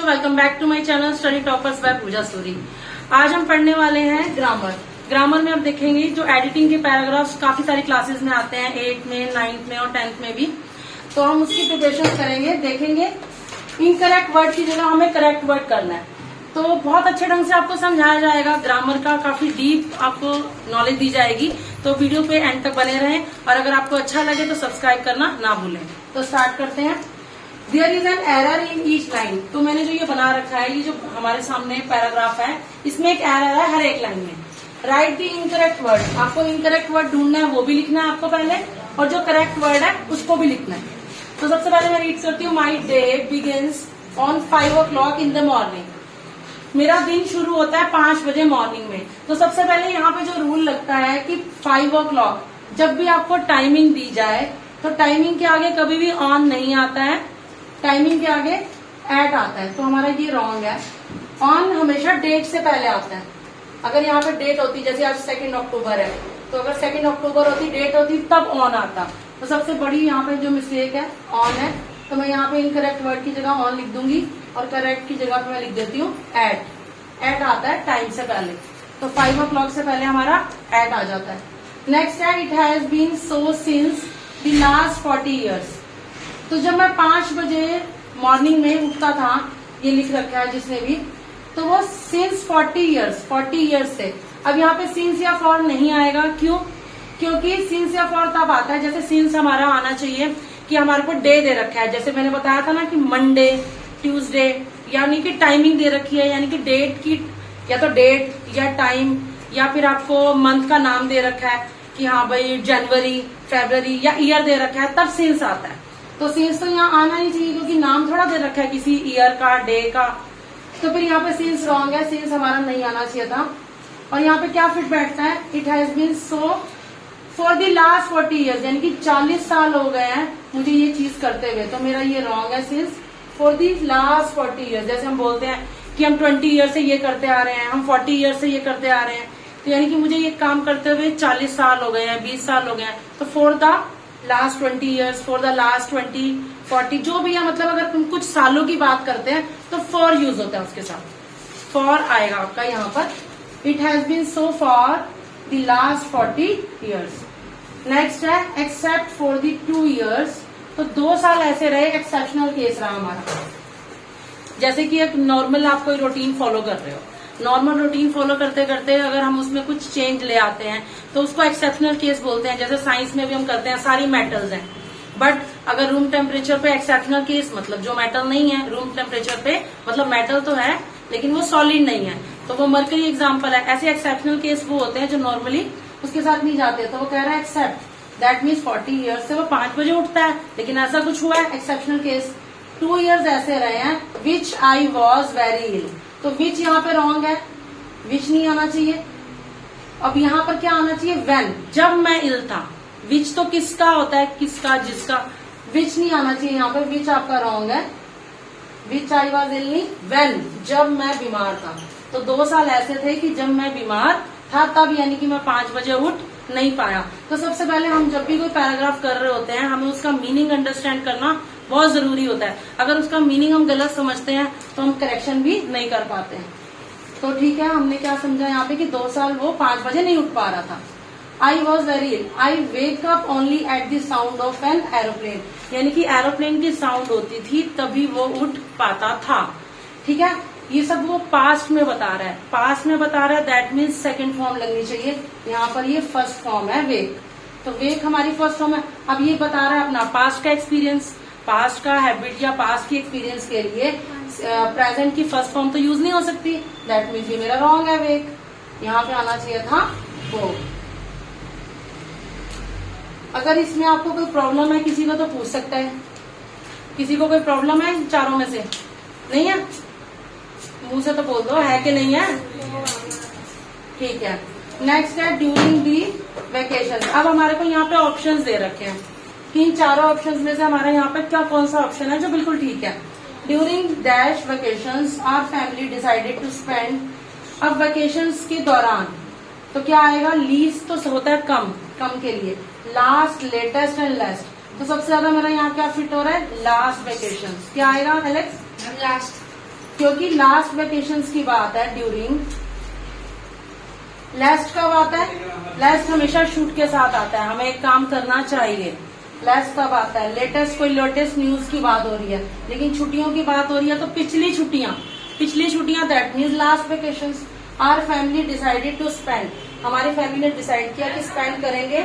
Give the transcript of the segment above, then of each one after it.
Welcome back to my channel study toppers by Pooja Suri. आज हम पढ़ने वाले हैं ग्रामर। ग्रामर में अब देखेंगे जो एडिटिंग के पैराग्राफ्स काफी सारी क्लासेस में आते हैं, 8th में, 9th में और 10th में भी। तो हम उसकी प्रिपरेशन करेंगे, देखेंगे इनकरेक्ट वर्ड की जगह हमें करेक्ट वर्ड करना है। तो बहुत अच्छे ढंग से आपको समझाया जाएगा, ग्रामर का काफी डीप आपको नॉलेज दी जाएगी। तो वीडियो पे एंड तक बने रहें और अगर आपको अच्छा लगे तो सब्सक्राइब करना ना भूलें। तो स्टार्ट करते हैं। There is an error in each line. तो मैंने जो ये बना रखा है, ये जो हमारे सामने पैराग्राफ है, इसमें एक एरर है हर एक लाइन में। Right the incorrect word. आपको इनकरेक्ट वर्ड ढूंढना है, वो भी लिखना है आपको पहले, और जो करेक्ट वर्ड है उसको भी लिखना है। तो सबसे पहले मैं रीड करती हूँ। My day begins on 5 o'clock in the morning. मेरा दिन शुरू होता है 5 बजे मॉर्निंग में। तो सबसे पहले यहाँ पे जो रूल लगता है कि 5 o'clock, जब भी आपको टाइमिंग दी जाए तो टाइमिंग के आगे कभी भी ऑन नहीं आता है, टाइमिंग के आगे एट आता है। तो हमारा ये रॉन्ग है। ऑन हमेशा डेट से पहले आता है। अगर यहाँ पे डेट होती, जैसे आज 2 अक्टूबर है, तो अगर 2 अक्टूबर होती, डेट होती, तब ऑन आता। तो सबसे बड़ी यहाँ पे जो मिस्टेक है ऑन है। तो मैं यहाँ पे इनकरेक्ट वर्ड की जगह ऑन लिख दूंगी और करेक्ट की जगह पे मैं लिख देती हूँ एट। एट आता है टाइम से पहले। तो 5 o'clock से पहले हमारा एट आ जाता है। नेक्स्ट है it has been so since the last 40 years। तो जब मैं 5 बजे मॉर्निंग में उठता था, ये लिख रखा है जिसने भी, तो वो सिंस 40 years से। अब यहाँ पे सिंस या फॉर नहीं आएगा, क्यों? क्योंकि सिंस या फॉर तब आता है, जैसे सिंस हमारा आना चाहिए कि हमारे को डे दे रखा है। जैसे मैंने बताया था ना कि मंडे, ट्यूसडे, यानी कि टाइमिंग दे रखी है, यानी कि डेट की, या तो डेट या टाइम, या फिर आपको मंथ का नाम दे रखा है कि हाँ भाई जनवरी, फरवरी, या ईयर दे रखा है, तब सिंस आता है। तो सिंस तो यहाँ आना ही चाहिए, क्योंकि नाम थोड़ा दे रखा है किसी ईयर का, डे का। तो फिर यहाँ पे सिंस रॉन्ग है, सिंस हमारा नहीं आना चाहिए था। और यहाँ पे क्या फिट बैठता है? It has been so for the last 40 years, यानी कि 40 साल हो गए हैं मुझे ये चीज करते हुए। तो मेरा ये रॉन्ग है। Since for the last 40 years, जैसे हम बोलते हैं कि हम 20 years से ये करते आ रहे हैं, हम 40 years से ये करते आ रहे हैं, तो यानी कि मुझे ये काम करते हुए 40 साल हो गए हैं, 20 साल हो गए हैं। तो for the last 20 years, for the last 20, 40, जो भी है, मतलब अगर तुम कुछ सालों की बात करते हैं तो फॉर यूज होता है, उसके साथ फॉर आएगा आपका यहाँ पर। It has been so for the last 40 years। Next है एक्सेप्ट फॉर द 2 years। तो 2 साल ऐसे रहे, एक्सेप्शनल केस रहा हमारा। जैसे कि एक नॉर्मल आप कोई रूटीन फॉलो कर रहे हो, नॉर्मल रूटीन फॉलो करते करते अगर हम उसमें कुछ चेंज ले आते हैं तो उसको एक्सेप्शनल केस बोलते हैं। जैसे साइंस में भी हम करते हैं, सारी मेटल्स हैं, बट अगर रूम टेम्परेचर पे एक्सेप्शनल केस, मतलब जो मेटल नहीं है रूम टेम्परेचर पे, मतलब मेटल तो है लेकिन वो सॉलिड नहीं है, तो वो मरकरी एग्जाम्पल है। ऐसे एक्सेप्शनल केस वो होते हैं जो नॉर्मली उसके साथ नहीं जाते। तो वो कह रहा है एक्सेप्ट, दैट मीन्स 40 years से वो 5 बजे उठता है, लेकिन ऐसा कुछ हुआ है, एक्सेप्शनल केस। 2 years ऐसे रहे हैं विच आई वॉज वेरी इल। तो विच यहाँ पे रॉन्ग है, विच नहीं आना चाहिए। अब यहाँ पर क्या आना चाहिए? वेन, जब मैं इल था। विच तो किसका होता है, किसका, जिसका। विच नहीं आना चाहिए यहाँ पर, विच आपका रॉन्ग है। विच आई वॉज इल नहीं, वेन, जब मैं बीमार था। तो 2 साल ऐसे थे कि जब मैं बीमार था तब, यानी कि मैं 5 बजे उठ नहीं पाया। तो सबसे पहले हम जब भी कोई पैराग्राफ कर रहे होते हैं, हमें उसका मीनिंग अंडरस्टैंड करना बहुत जरूरी होता है। अगर उसका मीनिंग हम गलत समझते हैं तो हम करेक्शन भी नहीं कर पाते हैं। तो ठीक है, हमने क्या समझा यहाँ पे कि 2 साल वो 5 बजे नहीं उठ पा रहा था। I was very ill, I wake up only at the sound of an aeroplane, यानी कि एरोप्लेन की साउंड होती थी तभी वो उठ पाता था। ठीक है, ये सब वो पास्ट में बता रहा है, पास्ट में बता रहा है, दैट मीन्स सेकंड फॉर्म लगनी चाहिए। यहाँ पर ये फर्स्ट फॉर्म है वेक, तो वेक हमारी फर्स्ट फॉर्म है। अब ये बता रहा है अपना पास्ट का एक्सपीरियंस, पास्ट का हैबिट या पास्ट की एक्सपीरियंस के लिए प्रेजेंट की फर्स्ट फॉर्म तो यूज नहीं हो सकती, दैट मीन्स ये मेरा रॉन्ग है। वेक यहाँ पे आना चाहिए था वो। अगर इसमें आपको कोई प्रॉब्लम है किसी को तो पूछ सकता है। किसी को कोई प्रॉब्लम है चारों में से? नहीं है? मुंह से तो बोल दो है कि नहीं है। ठीक है, नेक्स्ट है ड्यूरिंग दी वेकेशन। अब हमारे को यहाँ पे ऑप्शंस दे रखे हैं कि इन चारों ऑप्शंस में से हमारा यहाँ पे क्या, कौन सा ऑप्शन है जो बिल्कुल ठीक है। During dash vacations our family decided to spend. अब वेकेशंस के दौरान तो क्या आएगा? लीस्ट तो होता है कम, कम के लिए। Last, latest and least. तो सबसे ज्यादा मेरा यहाँ क्या फिट हो रहा है? Last vacations. क्या आएगा एलेक्स? लास्ट। क्योंकि लास्ट वेकेशंस की बात है, ड्यूरिंग लास्ट कब आता है? लास्ट हमेशा शूट के साथ आता है, हमें एक काम करना चाहिए। लास्ट कब आता है? लेटेस्ट, कोई लेटेस्ट न्यूज की बात हो रही है, लेकिन छुट्टियों की बात हो रही है तो पिछली छुट्टियां that means last vacations. Our family decided to spend, हमारी फैमिली ने डिसाइड किया कि स्पेंड करेंगे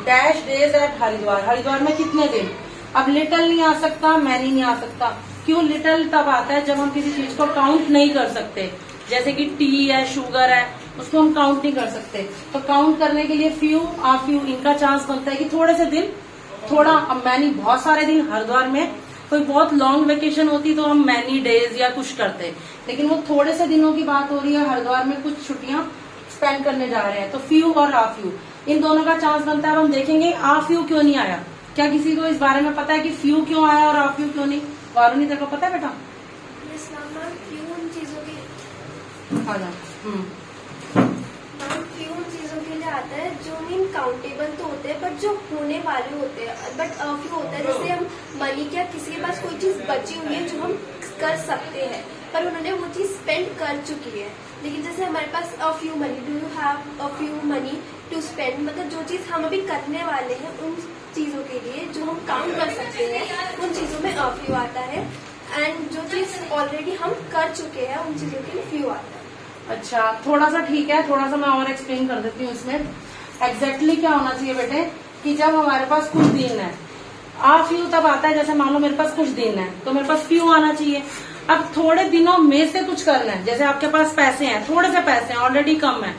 dash days at Haridwar. Haridwar में कितने दिन? अब लिटिल नहीं आ सकता, मैनी नहीं आ सकता। क्यों? लिटिल तब आता है जब हम किसी चीज को काउंट नहीं कर सकते, जैसे कि टी है, शुगर है, उसको हम काउंट नहीं कर सकते। तो काउंट करने के लिए फ्यू आ फ्यू इनका चांस बनता है कि थोड़े से दिन, थोड़ा। अब मैनी बहुत सारे दिन हरिद्वार में, कोई बहुत लॉन्ग वेकेशन होती तो हम मैनी डेज या कुछ करते, लेकिन वो थोड़े से दिनों की बात हो रही है, हरिद्वार में कुछ छुट्टियां स्पेंड करने जा रहे हैं, तो फ्यू और आ फ्यू इन दोनों का चांस बनता है। अब हम देखेंगे आ फ्यू क्यों नहीं आया। क्या किसी को इस बारे में पता है कि फ्यू क्यों आया और आ फ्यू क्यों नहीं? वारुणी तेरे को पता है बेटा? फ्यू उन चीजों के फ्यू उन चीजों के लिए आता है जो मीन काउंटेबल तो होते हैं बट जो होने वाले होते हैं, बट फ्यू होता है जैसे हम मनी, क्या किसी के पास कोई चीज बची हुई है जो हम कर सकते हैं पर उन्होंने वो चीज स्पेंड कर चुकी है। लेकिन जैसे हमारे पास a few money, do you have a few money to spend, मतलब जो चीज हम अभी करने वाले हैं उन चीजों के लिए जो हम काउंट कर सकते हैं उन चीजों में अ फ्यू आता है, एंड जो चीज ऑलरेडी हम कर चुके हैं उन चीजों के लिए फ्यू आता है। अच्छा, थोड़ा सा ठीक है, थोड़ा सा मैं और एक्सप्लेन कर देती हूँ इसमें। एग्जैक्टली क्या होना चाहिए बेटे कि जब हमारे पास कुछ दिन है, आ फ्यू तब आता है जैसे मान लो मेरे पास कुछ दिन है तो मेरे पास फ्यू आना चाहिए। अब थोड़े दिनों में से कुछ करना है, जैसे आपके पास पैसे हैं, थोड़े से पैसे हैं, ऑलरेडी कम है,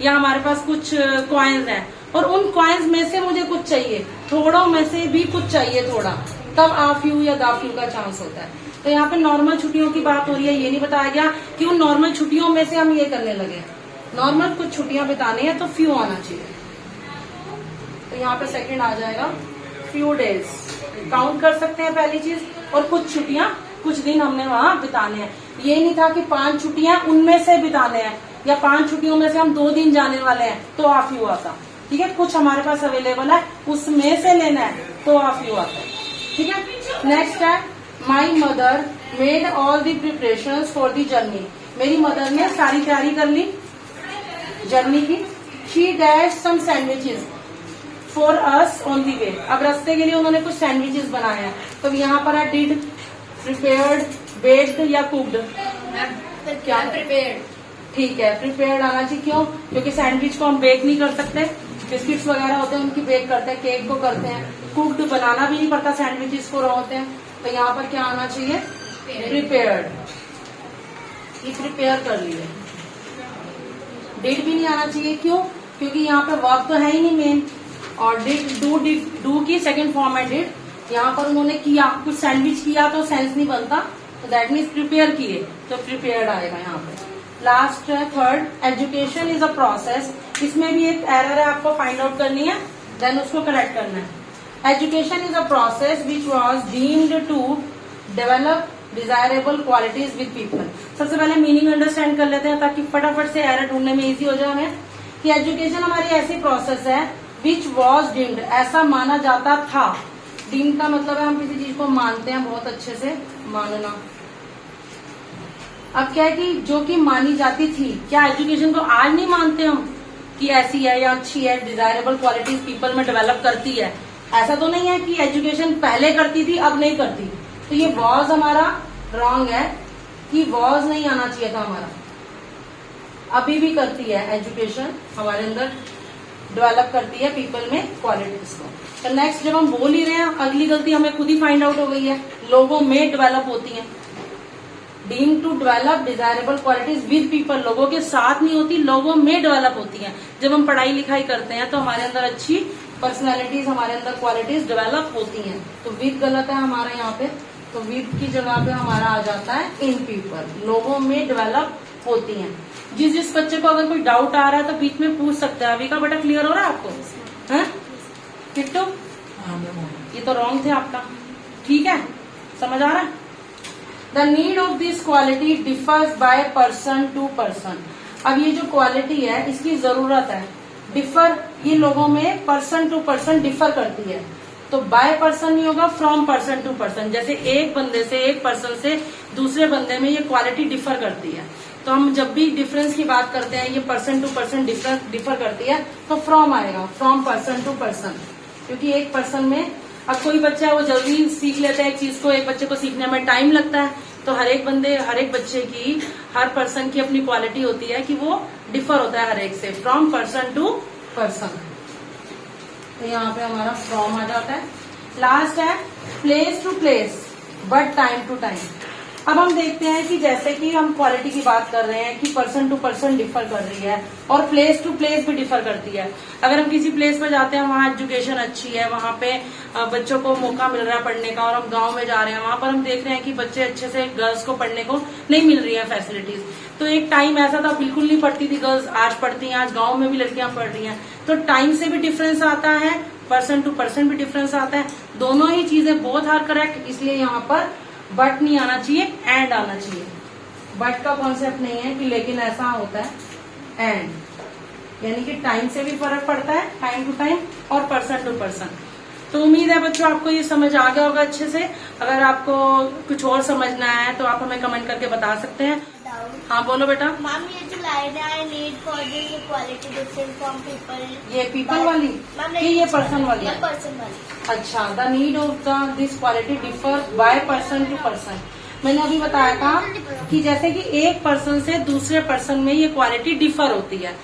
या हमारे पास कुछ कॉइन्स हैं और उन कॉइन्स में से मुझे कुछ चाहिए, थोड़ों में से भी कुछ चाहिए थोड़ा, तब आ फ्यू या दा फ्यू का चांस होता है। तो यहाँ पे नॉर्मल छुट्टियों की बात हो रही है, ये नहीं बताया गया कि उन नॉर्मल छुट्टियों में से हम ये करने लगे। नॉर्मल कुछ छुट्टियां बितानी है तो फ्यू आना चाहिए। तो यहाँ पे सेकंड आ जाएगा फ्यू डेज, काउंट कर सकते हैं पहली चीज, और कुछ छुट्टियां, कुछ दिन हमने वहां बिताने हैं। ये नहीं था कि 5 छुट्टियां उनमें से बिताने हैं या 5 छुट्टियों में से हम 2 दिन जाने वाले हैं तो आ फ्यू आता। ठीक है, कुछ हमारे पास अवेलेबल है उसमें से लेना है तो आ फ्यू आता है। ठीक है, नेक्स्ट है my mother made all the preparation for the journey. मेरी मदर ने सारी तैयारी कर ली जर्नी की। She dash some sandwiches for us on the way. अब रास्ते के लिए उन्होंने कुछ सैंडविचेस बनाए हैं, तो यहाँ पर है डिड, प्रिपेयर्ड, बेक्ड या कुक्ड? क्या? प्रिपेयर्ड। ठीक है, प्रिपेयर्ड आना चाहिए। क्यों? क्योंकि सैंडविच को हम बेक नहीं कर सकते, बिस्किट्स वगैरह होते हैं उनकी बेक करते हैं, केक को करते हैं। कुक्ड बनाना भी नहीं पड़ता, सैंडविचेस को रॉ होते हैं। तो यहाँ पर क्या आना चाहिए? प्रिपेयर्ड। ये प्रिपेयर कर लिए। डिड भी नहीं आना चाहिए। क्यों? क्योंकि यहाँ पे वर्ब तो है ही नहीं मेन, और डिड डू की सेकंड फॉर्म है डिड। यहाँ पर उन्होंने किया, कुछ सैंडविच किया तो सेंस नहीं बनता, तो दैट मीन्स प्रिपेयर किए, तो प्रिपेयर्ड आएगा यहाँ पे। लास्ट है third, education is a process. इसमें भी एक एरर है, आपको फाइंड आउट करनी है, देन उसको करेक्ट करना है। Education is a process which was deemed to develop desirable qualities with people. सबसे पहले मीनिंग अंडरस्टैंड कर लेते हैं ताकि फटाफट से एरर ढूंढने में इजी हो जाए हमें। कि एजुकेशन हमारी ऐसी प्रोसेस है विच वॉज डीम्ड, ऐसा माना जाता था। डीम्ड का मतलब है हम किसी चीज को मानते हैं, बहुत अच्छे से मानना। अब क्या है कि जो कि मानी जाती थी, क्या एजुकेशन को आज नहीं मानते हम कि ऐसी है या अच्छी है, डिजायरेबल क्वालिटीज पीपल में डेवलप करती है? ऐसा तो नहीं है कि एजुकेशन पहले करती थी अब नहीं करती। तो ये वॉज हमारा रॉन्ग है कि वॉज नहीं आना चाहिए था हमारा। अभी भी करती है एजुकेशन, हमारे अंदर डेवलप करती है पीपल में क्वालिटीज को। तो नेक्स्ट जब हम बोल ही रहे हैं, अगली गलती हमें खुद ही फाइंड आउट हो गई है, लोगों में डेवलप होती है। Deem to develop desirable qualities with people, लोगों के साथ नहीं होती, लोगों में डेवलप होती है। जब हम पढ़ाई लिखाई करते हैं तो हमारे अंदर अच्छी पर्सनैलिटीज, हमारे अंदर क्वालिटीज डेवलप होती हैं। तो विद गलत है हमारा यहाँ पे, तो विद की जगह पे हमारा आ जाता है इन पीपल, लोगों में डेवलप होती हैं। जिस बच्चे को अगर कोई डाउट आ रहा है तो बीच में पूछ सकते हैं। अभी का बेटा क्लियर हो रहा है आपको? है किट्टू? ये तो रॉन्ग थे आपका, ठीक है, समझ आ रहा है? The need of this quality differs by person to person. अब ये जो क्वालिटी है इसकी जरूरत है, डिफर, ये लोगों में पर्सन टू पर्सन डिफर करती है। तो बाय पर्सन नहीं होगा, फ्रॉम पर्सन टू पर्सन। जैसे एक बंदे से, एक पर्सन से दूसरे बंदे में ये क्वालिटी डिफर करती है, तो हम जब भी डिफरेंस की बात करते हैं, ये पर्सन टू पर्सन डिफर करती है, तो फ्रॉम आएगा, फ्रॉम पर्सन टू पर्सन। क्योंकि एक पर्सन में, अब कोई बच्चा वो जल्दी सीख लेता है एक चीज को, एक बच्चे को सीखने में टाइम लगता है, तो हर एक बच्चे की, हर पर्सन की अपनी क्वालिटी होती है कि वो डिफर होता है हर एक से, फ्रॉम पर्सन टू पर्सन। तो यहाँ पे हमारा फ्रॉम आ जाता है। लास्ट है place to place but time to time. अब हम देखते हैं कि जैसे कि हम क्वालिटी की बात कर रहे हैं कि पर्सन टू पर्सन डिफर कर रही है और प्लेस टू प्लेस भी डिफर करती है। अगर हम किसी प्लेस पर जाते हैं, वहाँ एजुकेशन अच्छी है, वहाँ पे बच्चों को मौका मिल रहा है पढ़ने का, और हम गांव में जा रहे हैं, वहाँ पर हम देख रहे हैं कि बच्चे अच्छे से, गर्ल्स को पढ़ने को नहीं मिल रही है फैसिलिटीज। तो एक टाइम ऐसा था बिल्कुल नहीं पढ़ती थी गर्ल्स, आज पढ़ती हैं, आज गाँव में भी लड़कियां पढ़ रही हैं। तो टाइम से भी डिफरेंस आता है, पर्सन टू पर्सन भी डिफरेंस आता है, दोनों ही चीजें बोथ आर करेक्ट। इसलिए यहाँ पर बट नहीं आना चाहिए, एंड आना चाहिए। बट का कॉन्सेप्ट नहीं है कि लेकिन ऐसा होता है एंड, यानी कि टाइम से भी फर्क पड़ता है, टाइम टू टाइम, और पर्सन टू पर्सन। तो उम्मीद है बच्चों आपको ये समझ आ गया होगा अच्छे से। अगर आपको कुछ और समझना है तो आप हमें कमेंट करके बता सकते हैं। हाँ बोलो बेटा। मैम ये जो लाइन है, I need for this equality different from people, ये पीपल वाली कि ये पर्सन वाली? पर्सन वाली। अच्छा, the need of this quality differ by person to person. मैंने अभी बताया था कि जैसे कि एक पर्सन से दूसरे पर्सन में ये क्वालिटी डिफर होती है।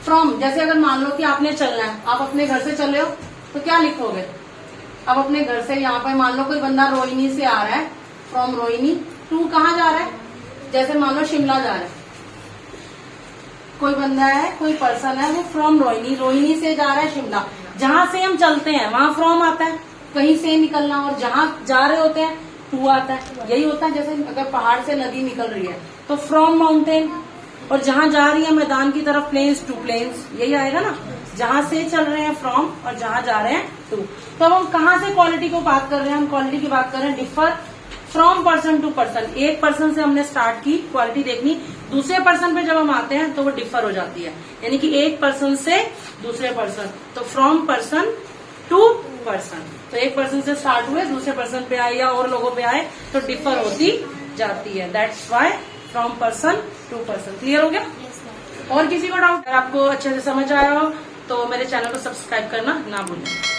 फ्रॉम, जैसे अगर मान लो कि आपने चलना है, आप अपने घर से चले हो तो क्या लिखोगे? अब अपने घर से यहाँ पे मान लो कोई बंदा रोहिणी से आ रहा है, फ्रॉम रोहिणी टू कहाँ जा रहा है? जैसे मान लो शिमला जा रहा है, कोई बंदा है, कोई पर्सन है, वो फ्रॉम रोहिणी से जा रहा है शिमला। जहां से हम चलते हैं वहां फ्रॉम आता है, कहीं से निकलना, और जहां जा रहे होते हैं टू आता है। यही होता है, जैसे अगर पहाड़ से नदी निकल रही है तो फ्रॉम माउंटेन, और जहां जा रही है मैदान की तरफ प्लेन्स टू प्लेन्स, यही आएगा ना। जहां से चल रहे हैं फ्रॉम, और जहां जा रहे हैं टू। तो अब हम कहाँ से क्वालिटी को बात कर रहे हैं? हम क्वालिटी की बात कर रहे हैं differ from person to person. एक पर्सन से हमने स्टार्ट की क्वालिटी देखनी, दूसरे पर्सन पे जब हम आते हैं तो वो डिफर हो जाती है, यानी कि एक पर्सन से दूसरे पर्सन। तो फ्रॉम पर्सन टू पर्सन, तो एक पर्सन से स्टार्ट हुए, दूसरे पर्सन पे आए या और लोगों पे आए तो डिफर होती जाती है। That's why from person to person. Clear हो गया? और किसी को डाउट? अगर आपको अच्छे से समझ आया हो तो मेरे चैनल को सब्सक्राइब करना ना भूलें।